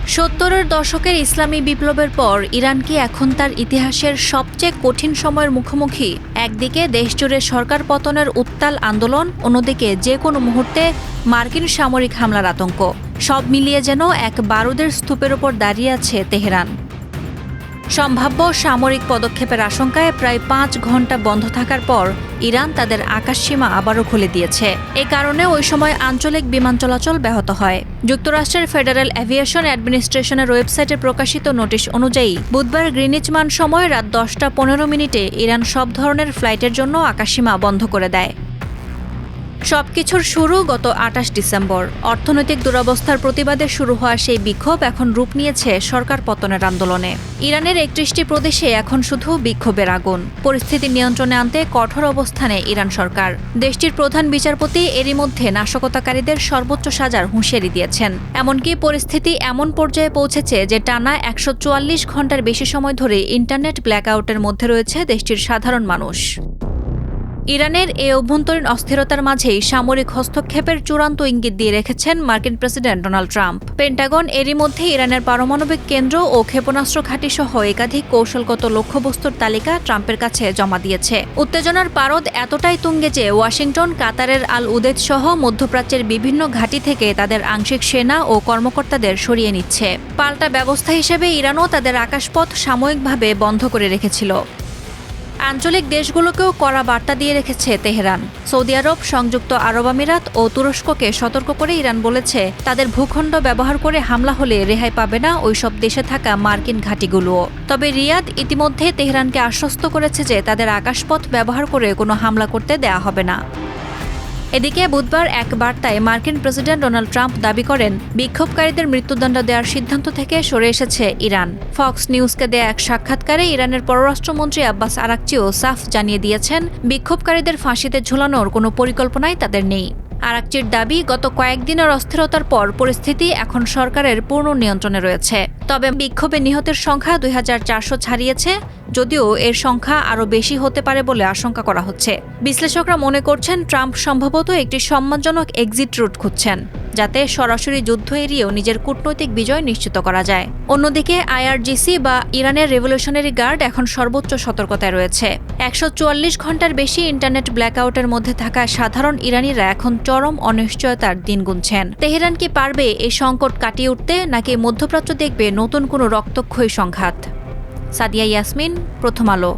সত্তরের দশকের ইসলামী বিপ্লবের পর ইরান কি এখন তার ইতিহাসের সবচেয়ে কঠিন সময়ের মুখোমুখি? একদিকে দেশজুড়ে সরকার পতনের উত্তাল আন্দোলন, অন্যদিকে যে কোনো মুহূর্তে মার্কিন সামরিক হামলার আতঙ্ক। সব মিলিয়ে যেন এক বারুদের স্তূপের ওপর দাঁড়িয়ে আছে তেহরান। সম্ভাব্য সামরিক পদক্ষেপের আশঙ্কায় প্রায় ৫ ঘণ্টা বন্ধ থাকার পর ইরান তাদের আকাশসীমা আবারও খুলে দিয়েছে। এ কারণে ওই সময় আঞ্চলিক বিমান চলাচল ব্যাহত হয়। যুক্তরাষ্ট্রের ফেডারেল এভিয়েশন অ্যাডমিনিস্ট্রেশনের ওয়েবসাইটে প্রকাশিত নোটিশ অনুযায়ী বুধবার গ্রিনিচ মান সময় রাত ১০টা ১৫ ইরান সব ধরনের ফ্লাইটের জন্য আকাশসীমা বন্ধ করে দেয়। সবকিছুর শুরু গত ২৮ ডিসেম্বর। অর্থনৈতিক দুরবস্থার প্রতিবাদে শুরু হওয়া সেই বিক্ষোভ এখন রূপ নিয়েছে সরকার পতনের আন্দোলনে। ইরানের ৩১টি প্রদেশে এখন শুধু বিক্ষোভের আগুন। পরিস্থিতি নিয়ন্ত্রণে আনতে কঠোর অবস্থানে ইরান সরকার। দেশটির প্রধান বিচারপতি এরই মধ্যে নাশকতাকারীদের সর্বোচ্চ সাজার হুঁশিয়ারি দিয়েছেন। এমনকি পরিস্থিতি এমন পর্যায়ে পৌঁছেছে যে টানা ১৪৪ ঘণ্টার বেশি সময় ধরে ইন্টারনেট ব্ল্যাকআউটের মধ্যে রয়েছে দেশটির সাধারণ মানুষ। ইরানের এই অভ্যন্তরীণ অস্থিরতার মাঝেই সামরিক হস্তক্ষেপের চূড়ান্ত ইঙ্গিত দিয়ে রেখেছেন মার্কিন প্রেসিডেন্ট ডোনাল্ড ট্রাম্প। পেন্টাগন এরই মধ্যে ইরানের পারমাণবিক কেন্দ্র ও ক্ষেপণাস্ত্র ঘাঁটিসহ একাধিক কৌশলগত লক্ষ্যবস্তুর তালিকা ট্রাম্পের কাছে জমা দিয়েছে। উত্তেজনার পারদ এতটাই তুঙ্গে যে ওয়াশিংটন কাতারের আল উদেদ সহ মধ্যপ্রাচ্যের বিভিন্ন ঘাঁটি থেকে তাদের আংশিক সেনা ও কর্মকর্তাদের সরিয়ে নিচ্ছে। পাল্টা ব্যবস্থা হিসেবে ইরানও তাদের আকাশপথ সাময়িকভাবে বন্ধ করে রেখেছিল। আঞ্চলিক দেশগুলোকেও কড়া বার্তা দিয়ে রেখেছে তেহরান। সৌদি আরব, সংযুক্ত আরব আমিরাত ও তুরস্ককে সতর্ক করে ইরান বলেছে তাদের ভূখণ্ড ব্যবহার করে হামলা হলে রেহাই পাবে না ওইসব দেশে থাকা মার্কিন ঘাঁটিগুলোও। তবে রিয়াদ ইতিমধ্যে তেহরানকে আশ্বস্ত করেছে যে তাদের আকাশপথ ব্যবহার করে কোনো হামলা করতে দেয়া হবে না। এদিকে বুধবার এক বার্তায় মার্কিন প্রেসিডেন্ট ডোনাল্ড ট্রাম্প দাবি করেন বিক্ষোভকারীদের মৃত্যুদণ্ড দেওয়ার সিদ্ধান্ত থেকে সরে এসেছে ইরান। ফক্স নিউজকে দেয়া এক সাক্ষাৎকারে ইরানের পররাষ্ট্রমন্ত্রী আব্বাস আরাকচিও সাফ জানিয়ে দিয়েছেন বিক্ষোভকারীদের ফাঁসিতে ঝুলানোর কোনো পরিকল্পনাই তাদের নেই। আরাকচির দাবি, গত কয়েকদিনের অস্থিরতার পর পরিস্থিতি এখন সরকারের পূর্ণ নিয়ন্ত্রণে রয়েছে। তবে বিক্ষোভে নিহতের সংখ্যা ২৪০০ ছাড়িয়েছে, যদিও এর সংখ্যা আরও বেশি হতে পারে বলে আশঙ্কা করা হচ্ছে। বিশ্লেষকরা মনে করছেন ট্রাম্প সম্ভবত একটি সম্মানজনক এক্সিট রুট খুঁজছেন, যাতে সরাসরি যুদ্ধ এড়িয়েও নিজের কূটনৈতিক বিজয় নিশ্চিত করা যায়। অন্যদিকে আইআরজিসি বা ইরানের রেভলিউশনারি গার্ড এখন সর্বোচ্চ সতর্কতায় রয়েছে। ১৪৪ ঘণ্টার বেশি ইন্টারনেট ব্ল্যাকআউটের মধ্যে থাকা সাধারণ ইরানিরা এখন চরম অনিশ্চয়তার দিন গুনছেন। তেহরান কি পারবে এই সংকট কাটিয়ে উঠতে, নাকি মধ্যপ্রাচ্য দেখবে নতুন কোনো রক্তক্ষয়ী সংঘাত? সাদিয়া ইয়াসমিন, প্রথম আলো।